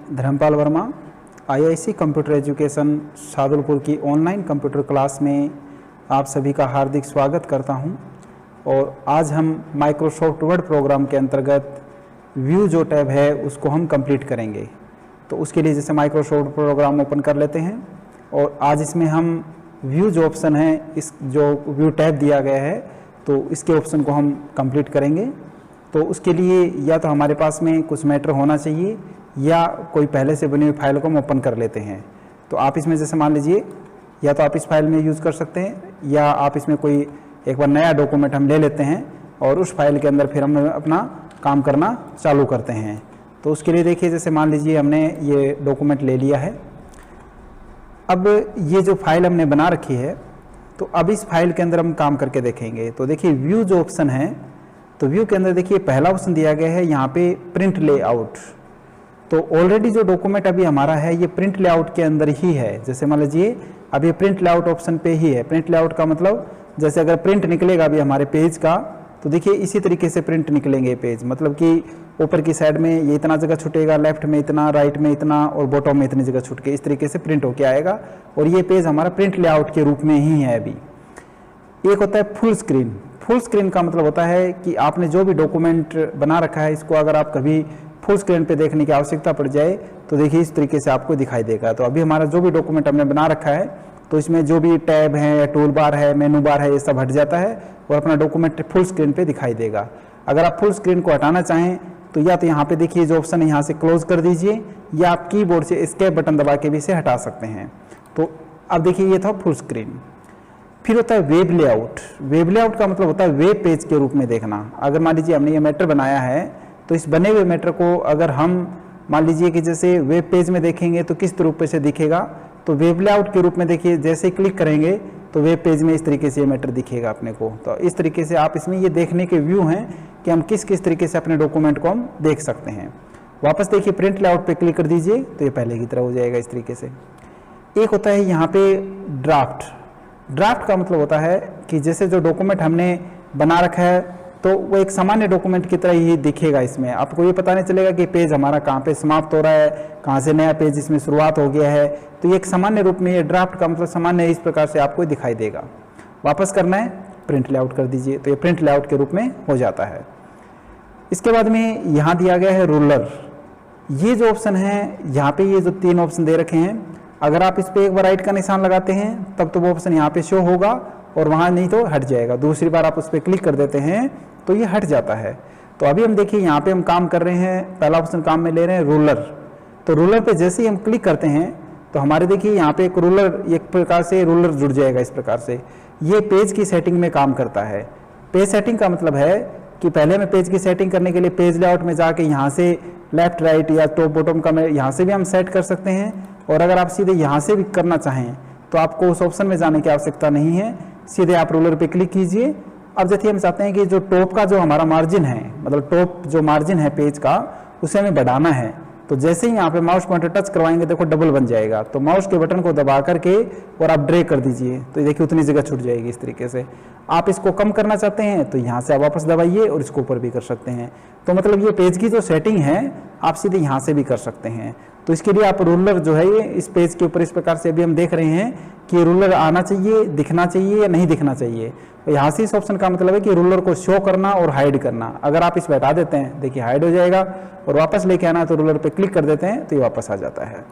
Dharmpal Verma IIC computer education Shadulpur की online computer class में आप सभी का हार्दिक स्वागत करता हूं। और आज हम माइक्रोसॉफ्ट वर्ड प्रोग्राम के अंतर्गत व्यू जो टैब है उसको हम कंप्लीट करेंगे। तो उसके लिए जैसे माइक्रोसॉफ्ट प्रोग्राम ओपन कर लेते हैं और आज इसमें हम व्यू जो ऑप्शन है, इस जो व्यू टैब दिया गया है तो इसके ऑप्शन को हम कंप्लीट करेंगे। तो उसके लिए या तो हमारे पास में कुछ मैटर होना चाहिए या कोई पहले से बनी हुई फाइल को हम ओपन कर लेते हैं। तो आप इसमें जैसे मान लीजिए या तो आप इस फाइल में यूज़ कर सकते हैं या आप इसमें कोई एक बार नया डॉक्यूमेंट हम ले लेते हैं और उस फाइल के अंदर फिर हम अपना काम करना चालू करते हैं। तो उसके लिए देखिए जैसे मान लीजिए हमने ये डॉक्यूमेंट ले लिया है। अब ये जो फाइल हमने बना रखी है तो अब इस फाइल के अंदर हम काम करके देखेंगे। तो देखिए व्यू जो ऑप्शन है तो व्यू के अंदर देखिए पहला ऑप्शन दिया गया है यहाँ पे प्रिंट लेआउट। तो ऑलरेडी जो डॉक्यूमेंट अभी हमारा है ये प्रिंट लेआउट के अंदर ही है। जैसे मान लीजिए अब ये प्रिंट लेआउट ऑप्शन पे ही है। प्रिंट लेआउट का मतलब जैसे अगर प्रिंट निकलेगा अभी हमारे पेज का तो देखिए इसी तरीके से प्रिंट निकलेंगे पेज, मतलब कि ऊपर की साइड में ये इतना जगह छूटेगा, लेफ्ट में इतना, राइट में इतना और बॉटम में इतनी जगह छूट के इस तरीके से प्रिंट होके आएगा। और ये पेज हमारा प्रिंट लेआउट के रूप में ही है। अभी एक होता है फुल स्क्रीन। फुल स्क्रीन का मतलब होता है कि आपने जो भी डॉक्यूमेंट बना रखा है इसको अगर आप कभी फुल स्क्रीन पे देखने की आवश्यकता पड़ जाए तो देखिए इस तरीके से आपको दिखाई देगा। तो अभी हमारा जो भी डॉक्यूमेंट हमने बना रखा है तो इसमें जो भी टैब है या टूल बार है, मेनू बार है, ये सब हट जाता है और अपना डॉक्यूमेंट फुल स्क्रीन पे दिखाई देगा। अगर आप फुल स्क्रीन को हटाना चाहें तो या तो यहाँ पे देखिए जो ऑप्शन है यहाँ से क्लोज कर दीजिए या आप कीबोर्ड से एस्केप बटन दबा के भी इसे हटा सकते हैं। तो अब देखिए ये था फुल स्क्रीन। फिर होता है वेब लेआउट। वेब लेआउट का मतलब होता है वेब पेज के रूप में देखना। अगर मान लीजिए हमने ये मैटर बनाया है तो इस बने हुए मैटर को अगर हम मान लीजिए कि जैसे वेब पेज में देखेंगे तो किस रूप से दिखेगा, तो वेब लेआउट के रूप में देखिए जैसे क्लिक करेंगे तो वेब पेज में इस तरीके से ये मैटर दिखेगा अपने को। तो इस तरीके से आप इसमें ये देखने के व्यू हैं कि हम किस किस तरीके से अपने डॉक्यूमेंट को हम देख सकते हैं। वापस देखिए प्रिंट लेआउट पे क्लिक कर दीजिए तो ये पहले की तरह हो जाएगा इस तरीके से। एक होता है यहाँ पे ड्राफ्ट। ड्राफ्ट का मतलब होता है कि जैसे जो डॉक्यूमेंट हमने बना रखा है तो वो एक सामान्य डॉक्यूमेंट की तरह ही दिखेगा। इसमें आपको ये पता नहीं चलेगा कि पेज हमारा कहाँ पे समाप्त हो रहा है, कहाँ से नया पेज इसमें शुरुआत हो गया है। तो ये एक सामान्य रूप में ये ड्राफ्ट का मतलब सामान्य इस प्रकार से आपको दिखाई देगा। वापस करना है प्रिंट लेआउट कर दीजिए तो ये प्रिंट लेआउट के रूप में हो जाता है। इसके बाद में यहाँ दिया गया है रूलर। ये जो ऑप्शन है यहाँ पे ये जो तीन ऑप्शन दे रखे हैं, अगर आप इस पर एक बार राइट का निशान लगाते हैं तब तो वो ऑप्शन यहाँ पे शो होगा और वहाँ नहीं तो हट जाएगा। दूसरी बार आप उस पर क्लिक कर देते हैं तो ये हट जाता है। तो अभी हम देखिए यहाँ पे हम काम कर रहे हैं, पहला ऑप्शन काम में ले रहे हैं रूलर। तो रूलर पे जैसे ही हम क्लिक करते हैं तो हमारे देखिए यहाँ पे एक रूलर, एक प्रकार से रूलर जुड़ जाएगा। इस प्रकार से ये पेज की सेटिंग में काम करता है। पेज सेटिंग का मतलब है कि पहले हमें पेज की सेटिंग करने के लिए पेज लेआउट में जाके यहाँ से लेफ्ट राइट या टॉप बॉटम का यहाँ से भी हम सेट कर सकते हैं। और अगर आप सीधे यहाँ से भी करना चाहें तो आपको उस ऑप्शन में जाने की आवश्यकता नहीं है, सीधे आप रूलर पे क्लिक कीजिए। अब जैसे हम चाहते हैं कि जो टॉप का जो हमारा मार्जिन है, मतलब टॉप जो मार्जिन है पेज का, उसे हमें बढ़ाना है। तो जैसे ही यहाँ पे माउस पॉइंटर टच करवाएंगे देखो डबल बन जाएगा। तो माउस के बटन को दबा करके और आप ड्रैग कर दीजिए तो देखिए उतनी जगह छूट जाएगी इस तरीके से। आप इसको कम करना चाहते हैं तो यहाँ से आप वापस दबाइए और इसको ऊपर भी कर सकते हैं। तो मतलब ये पेज की जो सेटिंग है आप सीधे यहाँ से भी कर सकते हैं। तो इसके लिए आप रूलर जो है ये इस पेज के ऊपर इस प्रकार से अभी हम देख रहे हैं कि रूलर आना चाहिए, दिखना चाहिए या नहीं दिखना चाहिए। तो यहाँ से इस ऑप्शन का मतलब है कि रूलर को शो करना और हाइड करना। अगर आप इस पर हटा देते हैं देखिए हाइड हो जाएगा और वापस लेके आना तो रूलर पे क्लिक कर देते हैं तो ये वापस आ जाता है।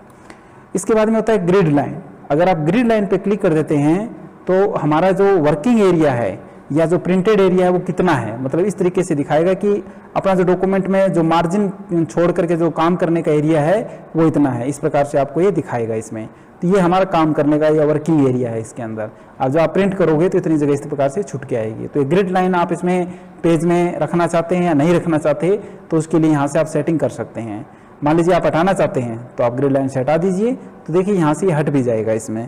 इसके बाद में होता है ग्रिड लाइन। अगर आप ग्रिड लाइन पे क्लिक कर देते हैं तो हमारा जो वर्किंग एरिया है या जो प्रिंटेड एरिया है वो कितना है, मतलब इस तरीके से दिखाएगा कि अपना जो डॉक्यूमेंट में जो मार्जिन छोड़ करके जो काम करने का एरिया है वो इतना है। इस प्रकार से आपको ये दिखाएगा इसमें। तो ये हमारा काम करने का या वर्किंग एरिया है इसके अंदर। अब जब आप प्रिंट करोगे तो इतनी जगह इस प्रकार से छूट के आएगी। तो ये ग्रिड लाइन आप इसमें पेज में रखना चाहते हैं या नहीं रखना चाहते तो उसके लिए यहाँ से आप सेटिंग कर सकते हैं। मान लीजिए आप हटाना चाहते हैं तो आप ग्रिड लाइन से हटा दीजिए तो देखिए यहाँ से हट भी जाएगा इसमें।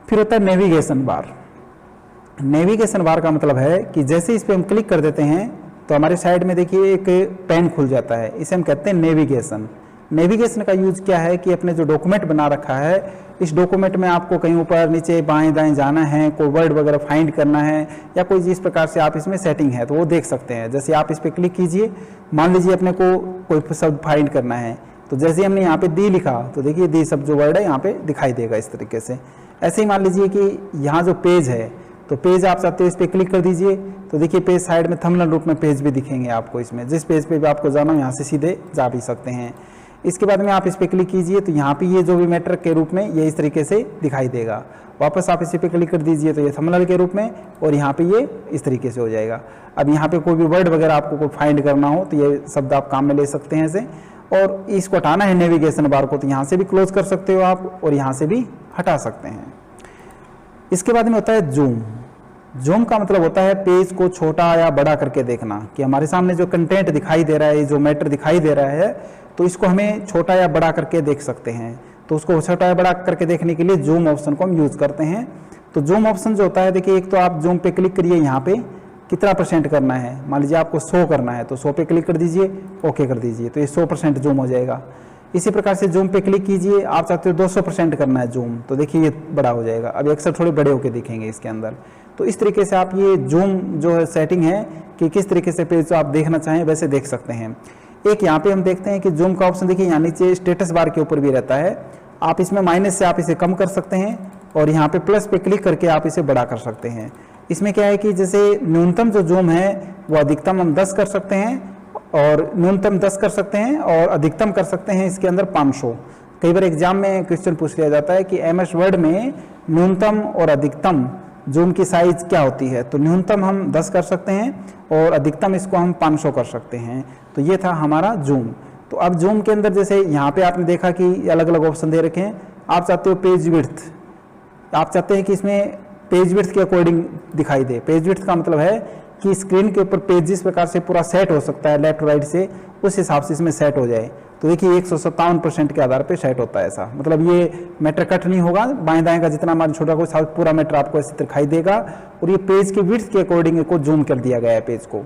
फिर होता है नेविगेशन बार। नेविगेशन बार का मतलब है कि जैसे इस पर हम क्लिक कर देते हैं तो हमारे साइड में देखिए एक पेन खुल जाता है, इसे हम कहते हैं नेविगेशन। नेविगेशन का यूज क्या है कि अपने जो डॉक्यूमेंट बना रखा है, इस डॉक्यूमेंट में आपको कहीं ऊपर नीचे बाएं दाएं जाना है, कोई वर्ड वगैरह फाइंड करना है या कोई जिस प्रकार से आप इसमें सेटिंग है तो वो देख सकते हैं। जैसे आप इस पर क्लिक कीजिए, मान लीजिए अपने को कोई शब्द फाइंड करना है, तो जैसे हमने यहाँ पे दी लिखा तो देखिए दी शब्द जो वर्ड है यहाँ पे दिखाई देगा इस तरीके से। ऐसे ही मान लीजिए कि यहाँ जो पेज है, तो पेज आप चाहते हो इस पर क्लिक कर दीजिए, तो देखिए पेज साइड में थंबनेल रूप में पेज भी दिखेंगे आपको। इसमें जिस पेज पे भी आपको जाना हो यहाँ से सीधे जा भी सकते हैं। इसके बाद में आप इस पर क्लिक कीजिए तो यहाँ पे ये जो भी मैटर के रूप में ये इस तरीके से दिखाई देगा। वापस आप इसी पे क्लिक कर दीजिए तो ये थंबनेल के रूप में, और यहाँ पे ये इस तरीके से हो जाएगा। अब यहाँ पे कोई भी वर्ड वगैरह आपको कोई फाइंड करना हो तो ये शब्द आप काम में ले सकते हैं ऐसे। और इसको हटाना है नेविगेशन बार को, तो यहाँ से भी क्लोज कर सकते हो आप और यहाँ से भी हटा सकते हैं। इसके बाद में होता है जूम। जूम का मतलब होता है पेज को छोटा या बड़ा करके देखना, कि हमारे सामने जो कंटेंट दिखाई दे रहा है, जो मैटर दिखाई दे रहा है, तो इसको हमें छोटा या बड़ा करके देख सकते हैं। तो उसको छोटा या बड़ा करके देखने के लिए जूम ऑप्शन को हम यूज करते हैं। तो जूम ऑप्शन जो होता है, देखिए एक तो आप जूम पे क्लिक करिए, यहाँ पे कितना % करना है, मान लीजिए आपको 100 करना है तो 100 पे क्लिक कर दीजिए, ओके कर दीजिए, तो ये 100% जूम हो जाएगा। इसी प्रकार से जूम पे क्लिक कीजिए, आप चाहते हो 200% करना है जूम, तो देखिए ये बड़ा हो जाएगा। अब अक्सर थोड़े बड़े होकर दिखेंगे इसके अंदर। तो इस तरीके से आप ये जूम जो है सेटिंग है कि किस तरीके से पेज आप देखना चाहें वैसे देख सकते हैं। एक यहाँ पे हम देखते हैं कि जूम का ऑप्शन देखिए यहाँ नीचे स्टेटस बार के ऊपर भी रहता है। आप इसमें माइनस से आप इसे कम कर सकते हैं और यहाँ पे प्लस पे क्लिक करके आप इसे बड़ा कर सकते हैं। इसमें क्या है कि जैसे न्यूनतम जो जूम है वो अधिकतम हम 10 कर सकते हैं, और न्यूनतम 10 कर सकते हैं और अधिकतम कर सकते हैं इसके अंदर 500। कई बार एग्जाम में क्वेश्चन पूछ लिया जाता है कि MS वर्ड में न्यूनतम और अधिकतम जूम की साइज क्या होती है, तो न्यूनतम हम 10 कर सकते हैं और अधिकतम इसको हम 500 कर सकते हैं। तो ये था हमारा जूम। तो अब जूम के अंदर जैसे यहाँ पे आपने देखा कि अलग अलग ऑप्शन दे रखे हैं। आप चाहते हो पेज विड्थ, आप चाहते हैं कि इसमें पेज विड्थ के अकॉर्डिंग दिखाई दे। पेज विड्थ का मतलब है कि स्क्रीन के ऊपर पेज जिस प्रकार से पूरा सेट हो सकता है लेफ्ट राइट से, उस हिसाब से इसमें सेट हो जाए। तो देखिए 157% के आधार पे सेट होता है ऐसा, मतलब ये मैटर कट नहीं होगा, बाएं दाएं का जितना मान छोटा कोई पूरा मैटर आपको ऐसे दिखाई देगा। और ये पेज की विड्थ के अकॉर्डिंग को जूम कर दिया गया है पेज को।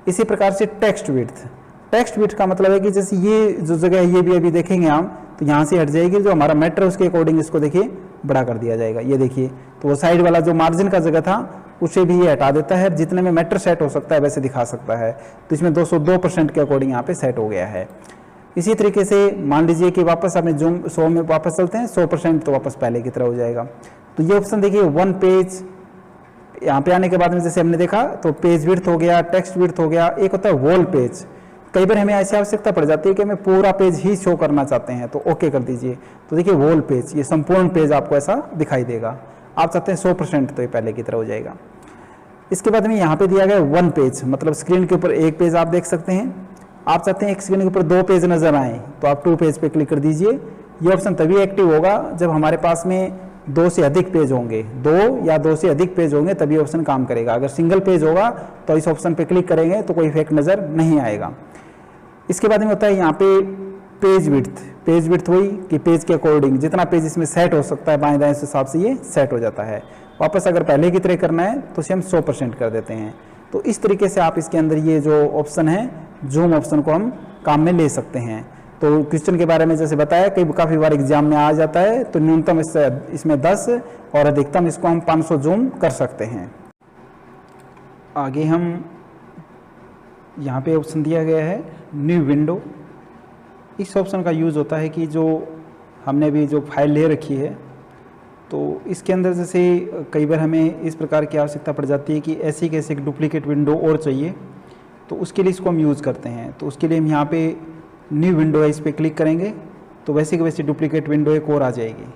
इसी प्रकार से टेक्स्ट विड्थ, टेक्स्ट विड्थ का मतलब है कि जैसे ये जो जगह है ये भी अभी देखेंगे हम, तो यहाँ से हट जाएगी, जो हमारा मैटर उसके अकॉर्डिंग इसको देखिए बड़ा कर दिया जाएगा। ये देखिए, तो वो साइड वाला जो मार्जिन का जगह था उसे भी ये हटा देता है, जितने में मैटर सेट हो सकता है वैसे दिखा सकता है। तो इसमें 202% के अकॉर्डिंग यहाँ पे सेट हो गया है। इसी तरीके से मान लीजिए कि वापस हमें जूम 100 में वापस चलते हैं, 100% तो वापस पहले की तरह हो जाएगा। तो ये ऑप्शन देखिए वन पेज, यहाँ पे आने के बाद में जैसे हमने देखा तो पेज विड्थ हो गया, टेक्स्ट विड्थ हो गया, एक होता है वॉल पेज। कई बार हमें ऐसी आवश्यकता पड़ जाती है कि हमें पूरा पेज ही शो करना चाहते हैं, तो ओके कर दीजिए। तो देखिए वॉल पेज, ये संपूर्ण पेज आपको ऐसा दिखाई देगा। आप चाहते हैं 100% तो ये पहले की तरह हो जाएगा। इसके बाद में यहाँ पे दिया गया वन पेज, मतलब स्क्रीन के ऊपर एक पेज आप देख सकते हैं। आप चाहते हैं एक स्क्रीन के ऊपर 2 पेज नजर आए, तो आप 2 पेज पे क्लिक कर दीजिए। ये ऑप्शन तभी एक्टिव होगा जब हमारे पास में 2 से अधिक पेज होंगे, 2 या 2 से अधिक पेज होंगे तभी ऑप्शन काम करेगा। अगर सिंगल पेज होगा तो इस ऑप्शन पे क्लिक करेंगे तो कोई इफेक्ट नजर नहीं आएगा। इसके बाद में होता है यहाँ पे पेज विड्थ। पेज विड्थ हुई कि पेज के अकॉर्डिंग जितना पेज इसमें सेट हो सकता है बाएं दाएं, उस हिसाब से ये सेट हो जाता है। वापस अगर पहले की तरह करना है तो इसे हम 100% कर देते हैं। तो इस तरीके से आप इसके अंदर ये जो ऑप्शन है जूम ऑप्शन को हम काम में ले सकते हैं। तो क्वेश्चन के बारे में जैसे बताया काफ़ी बार एग्जाम में आ जाता है, तो न्यूनतम इसमें 10 और अधिकतम इसको हम 500 जूम कर सकते हैं। आगे हम यहाँ पे ऑप्शन दिया गया है न्यू विंडो। इस ऑप्शन का यूज़ होता है कि जो हमने भी जो फाइल ले रखी है, तो इसके अंदर जैसे कई बार हमें इस प्रकार की आवश्यकता पड़ जाती है कि ऐसी कैसे एक डुप्लीकेट विंडो और चाहिए, तो उसके लिए इसको हम यूज़ करते हैं। तो उसके लिए हम यहाँ पे न्यू विंडो है, इस पर क्लिक करेंगे तो वैसे की वैसे डुप्लीकेट विंडो एक और आ जाएगी।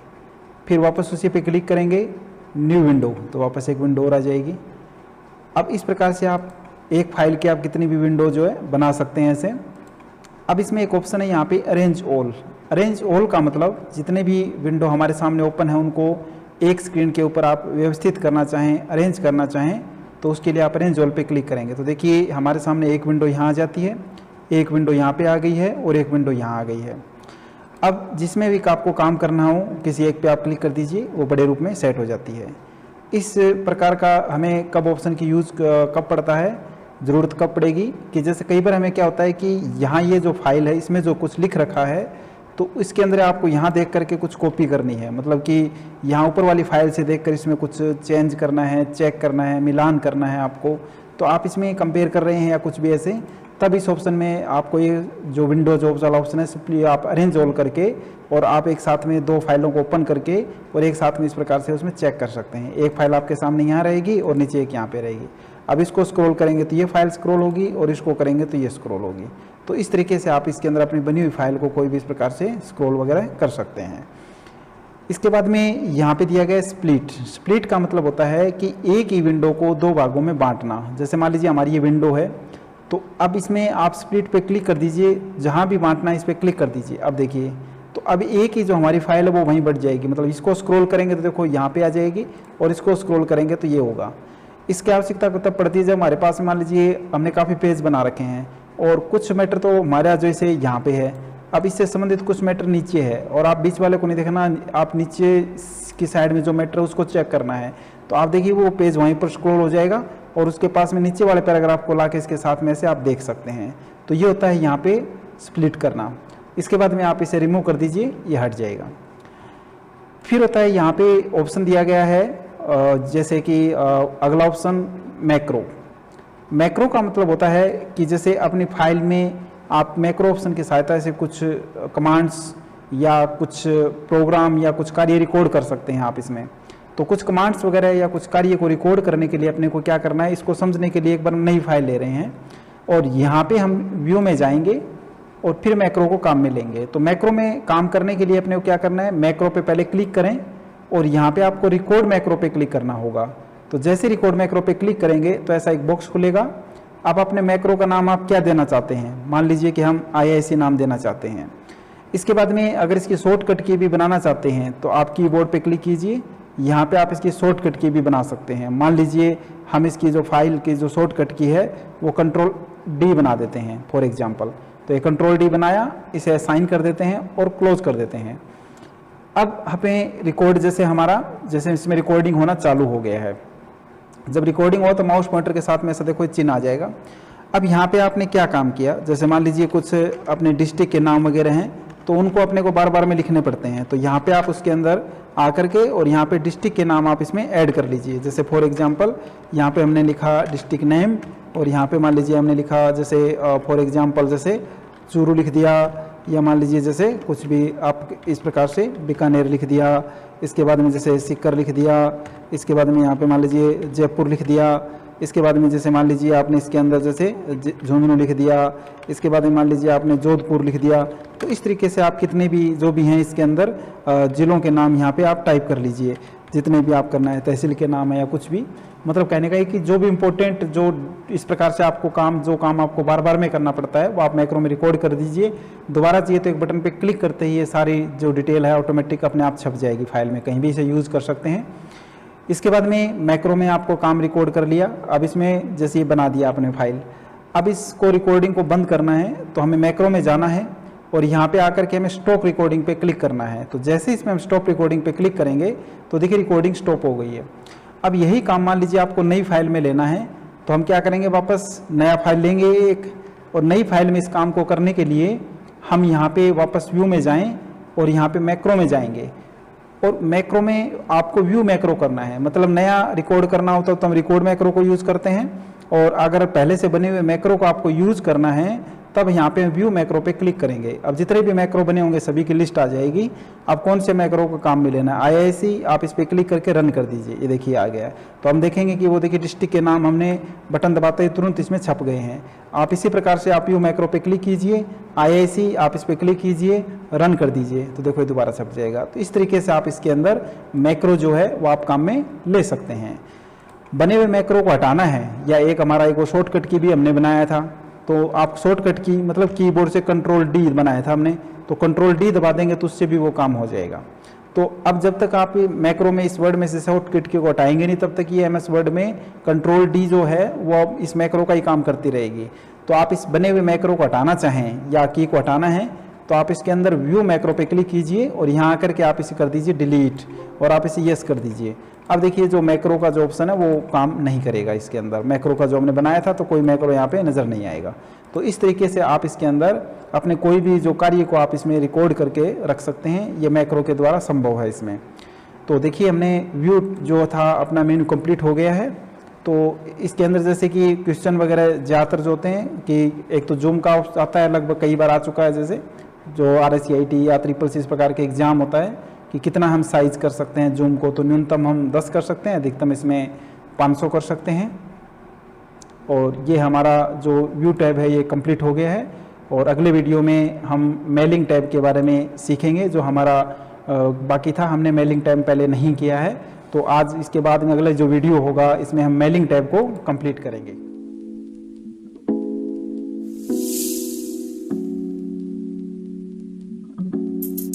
फिर वापस उसी पे क्लिक करेंगे न्यू विंडो, तो वापस एक विंडो और आ जाएगी। अब इस प्रकार से आप एक फाइल के आप कितनी भी विंडो जो है बना सकते हैं ऐसे। अब इसमें एक ऑप्शन है यहाँ पे अरेंज ऑल। अरेंज ऑल का मतलब जितने भी विंडो हमारे सामने ओपन है उनको एक स्क्रीन के ऊपर आप व्यवस्थित करना चाहें, अरेंज करना चाहें, तो उसके लिए आप अरेंज ऑल पे क्लिक करेंगे। तो देखिए हमारे सामने एक विंडो यहाँ आ जाती है, एक विंडो यहाँ पे आ गई है और एक विंडो यहाँ आ गई है। अब जिसमें भी आपको काम करना हो किसी एक पे आप क्लिक कर दीजिए, वो बड़े रूप में सेट हो जाती है। इस प्रकार का हमें कब ऑप्शन की यूज़ कब पड़ता है, ज़रूरत कब पड़ेगी कि जैसे कई बार हमें क्या होता है कि यहाँ ये जो फाइल है इसमें जो कुछ लिख रखा है तो इसके अंदर आपको यहाँ देख करके कुछ कॉपी करनी है, मतलब कि यहाँ ऊपर वाली फाइल से देखकर इसमें कुछ चेंज करना है, चेक करना है, मिलान करना है आपको। तो आप इसमें कंपेयर कर रहे हैं या कुछ भी ऐसे, तब इस ऑप्शन में आपको ये जो विंडो जॉब्स वाला ऑप्शन है सिंपली आप अरेंज ऑल करके और आप एक साथ में 2 फाइलों को ओपन करके और एक साथ में इस प्रकार से उसमें चेक कर सकते हैं। एक फाइल आपके सामने यहाँ रहेगी और नीचे एक यहाँ पे रहेगी। अब इसको स्क्रॉल करेंगे तो ये फाइल स्क्रॉल होगी और इसको करेंगे तो ये स्क्रॉल होगी। तो इस तरीके से आप इसके अंदर अपनी बनी हुई फाइल को कोई भी इस प्रकार से स्क्रॉल वगैरह कर सकते हैं। इसके बाद में यहाँ पे दिया गया स्प्लिट। स्प्लिट का मतलब होता है कि एक ही विंडो को 2 भागों में बांटना। जैसे मान लीजिए हमारी ये विंडो है, तो अब इसमें आप स्प्लिट पे क्लिक कर दीजिए, जहाँ भी बांटना है इस पर क्लिक कर दीजिए। अब देखिए तो अब एक ही जो हमारी फाइल है वो वहीं बढ़ जाएगी, मतलब इसको स्क्रॉल करेंगे तो देखो यहाँ पे आ जाएगी और इसको स्क्रॉल करेंगे तो ये होगा। इसकी आवश्यकता तब पड़ती है जब हमारे पास मान लीजिए हमने काफ़ी पेज बना रखे हैं और कुछ मैटर तो हमारा जैसे यहाँ पे है, अब इससे संबंधित कुछ मैटर नीचे है और आप बीच वाले को नहीं देखना, आप नीचे की साइड में जो मैटर है उसको चेक करना है। तो आप देखिए वो पेज वहीं पर स्क्रॉल हो जाएगा और उसके पास में नीचे वाले पैराग्राफ को लाके इसके साथ में से आप देख सकते हैं। तो ये होता है यहाँ पे स्प्लिट करना। इसके बाद में आप इसे रिमूव कर दीजिए, ये हट जाएगा। फिर होता है यहाँ पे ऑप्शन दिया गया है जैसे कि अगला ऑप्शन मैक्रो। मैक्रो का मतलब होता है कि जैसे अपनी फाइल में आप मैक्रो ऑप्शन की सहायता से कुछ कमांड्स या कुछ प्रोग्राम या कुछ कार्य रिकॉर्ड कर सकते हैं आप इसमें। तो कुछ कमांड्स वगैरह या कुछ कार्य को रिकॉर्ड करने के लिए अपने को क्या करना है, इसको समझने के लिए एक बार नई फाइल ले रहे हैं और यहाँ पे हम व्यू में जाएंगे और फिर मैक्रो को काम में लेंगे। तो मैक्रो में काम करने के लिए अपने को क्या करना है, मैक्रो पे पहले क्लिक करें और यहाँ पे आपको रिकॉर्ड मैक्रो पे क्लिक करना होगा। तो जैसे रिकॉर्ड मैक्रो पे क्लिक करेंगे तो ऐसा एक बॉक्स खुलेगा। अब अपने मैक्रो का नाम आप क्या देना चाहते हैं, मान लीजिए कि हम IIC नाम देना चाहते हैं। इसके बाद में अगर इसकी शॉर्टकट की भी बनाना चाहते हैं तो आप कीबोर्ड पे क्लिक कीजिए, यहाँ पे आप इसकी शॉर्टकट की भी बना सकते हैं। मान लीजिए हम इसकी जो फाइल की जो शॉर्टकट की है वो Ctrl+D बना देते हैं फॉर एग्जांपल। तो ये Ctrl+D बनाया, इसे असाइन कर देते हैं और क्लोज कर देते हैं। अब हमें रिकॉर्ड जैसे इसमें रिकॉर्डिंग होना चालू हो गया है। जब रिकॉर्डिंग हो तो माउस पॉइंटर के साथ में ऐसा देखो चिन्ह आ जाएगा। अब यहाँ पे आपने क्या काम किया, जैसे मान लीजिए कुछ अपने डिस्ट्रिक्ट के नाम वगैरह हैं तो उनको अपने को बार बार में लिखने पड़ते हैं। तो यहाँ पे आप उसके अंदर आकर के और यहाँ पे डिस्ट्रिक्ट के नाम आप इसमें ऐड कर लीजिए। जैसे फॉर एग्जांपल यहाँ पे हमने लिखा डिस्ट्रिक्ट नेम और यहाँ पे मान लीजिए हमने लिखा जैसे फॉर एग्जांपल जैसे चूरू लिख दिया, या मान लीजिए जैसे कुछ भी आप इस प्रकार से बीकानेर लिख दिया। इसके बाद में जैसे सीकर लिख दिया। इसके बाद में यहाँ पे मान लीजिए जयपुर लिख दिया। इसके बाद में जैसे मान लीजिए आपने इसके अंदर जैसे झुंझुनू लिख दिया। इसके बाद में मान लीजिए आपने जोधपुर लिख दिया। तो इस तरीके से आप कितने भी जो भी हैं इसके अंदर ज़िलों के नाम यहाँ पे आप टाइप कर लीजिए, जितने भी आप करना है, तहसील के नाम है या कुछ भी। मतलब कहने का है कि जो भी इम्पोर्टेंट जो इस प्रकार से आपको जो काम आपको बार बार में करना पड़ता है वो आप मैक्रो में रिकॉर्ड कर दीजिए। दोबारा चाहिए तो एक बटन पे क्लिक करते ही ये सारी जो डिटेल है ऑटोमेटिक अपने आप छप जाएगी फाइल में, कहीं भी इसे यूज़ कर सकते हैं। इसके बाद में मैक्रो में आपको काम रिकॉर्ड कर लिया। अब इसमें जैसे ये बना दिया आपने फाइल, अब इसको रिकॉर्डिंग को बंद करना है तो हमें मैक्रो में जाना है और यहाँ पे आकर के हमें स्टॉप रिकॉर्डिंग पे क्लिक करना है। तो जैसे इसमें हम स्टॉप रिकॉर्डिंग पे क्लिक करेंगे तो देखिए रिकॉर्डिंग स्टॉप हो गई है। अब यही काम मान लीजिए आपको नई फाइल में लेना है तो हम क्या करेंगे, वापस नया फाइल लेंगे एक, और नई फाइल में इस काम को करने के लिए हम यहाँ पे वापस व्यू में जाएं और यहाँ पे मैक्रो में जाएंगे। और मैक्रो में आपको व्यू मैक्रो करना है, मतलब नया रिकॉर्ड करना होता तो हम रिकॉर्ड मैक्रो को यूज़ करते हैं, और अगर पहले से बने हुए मैक्रो को आपको यूज़ करना है तब यहाँ पे व्यू मैक्रो पे क्लिक करेंगे। अब जितने भी मैक्रो बने होंगे सभी की लिस्ट आ जाएगी। अब कौन से मैक्रो को काम में लेना है, IIC, आप इस पर क्लिक करके रन कर दीजिए। ये देखिए आ गया है। तो हम देखेंगे कि वो देखिए डिस्ट्रिक्ट के नाम हमने बटन दबाते ही तुरंत इसमें छप गए हैं। आप इसी प्रकार से आप व्यू मैक्रो पे क्लिक कीजिए, IIC आप इस पर क्लिक कीजिए, रन कर दीजिए, तो देखो दोबारा छप जाएगा। तो इस तरीके से आप इसके अंदर मैक्रो जो है वो आप काम में ले सकते हैं। बने हुए मैक्रो को हटाना है, या एक हमारा एक वो शॉर्टकट की भी हमने बनाया था, तो आप शॉर्टकट की मतलब कीबोर्ड से Ctrl+D बनाया था हमने, तो Ctrl+D दबा देंगे तो उससे भी वो काम हो जाएगा। तो अब जब तक आप मैक्रो में इस वर्ड में से शॉर्टकट की को हटाएंगे नहीं तब तक ये MS वर्ड में Ctrl+D जो है वो इस मैक्रो का ही काम करती रहेगी। तो आप इस बने हुए मैक्रो को हटाना चाहें या की को हटाना है तो आप इसके अंदर व्यू मैक्रो पे क्लिक कीजिए और यहाँ आकर के आप इसे कर दीजिए डिलीट और आप इसे यस कर दीजिए। अब देखिए जो मैक्रो का जो ऑप्शन है वो काम नहीं करेगा इसके अंदर। मैक्रो का जो हमने बनाया था तो कोई मैक्रो यहाँ पे नज़र नहीं आएगा। तो इस तरीके से आप इसके अंदर अपने कोई भी जो कार्य को आप इसमें रिकॉर्ड करके रख सकते हैं, ये मैक्रो के द्वारा संभव है इसमें। तो देखिए हमने व्यू जो था अपना मेन्यू कंप्लीट हो गया है। तो इसके अंदर जैसे कि क्वेश्चन वगैरह ज़्यादातर जो होते हैं कि एक तो जूम का आता है, लगभग कई बार आ चुका है, जैसे जो RSCIT या SSC इस प्रकार के एग्ज़ाम होता है कि कितना हम साइज कर सकते हैं जूम को। तो न्यूनतम हम 10 कर सकते हैं, अधिकतम इसमें 500 कर सकते हैं। और ये हमारा जो व्यू टैब है ये कंप्लीट हो गया है। और अगले वीडियो में हम मेलिंग टैब के बारे में सीखेंगे, जो हमारा बाकी था। हमने मेलिंग टैब पहले नहीं किया है, तो आज इसके बाद में अगला जो वीडियो होगा इसमें हम मेलिंग टैब को कंप्लीट करेंगे।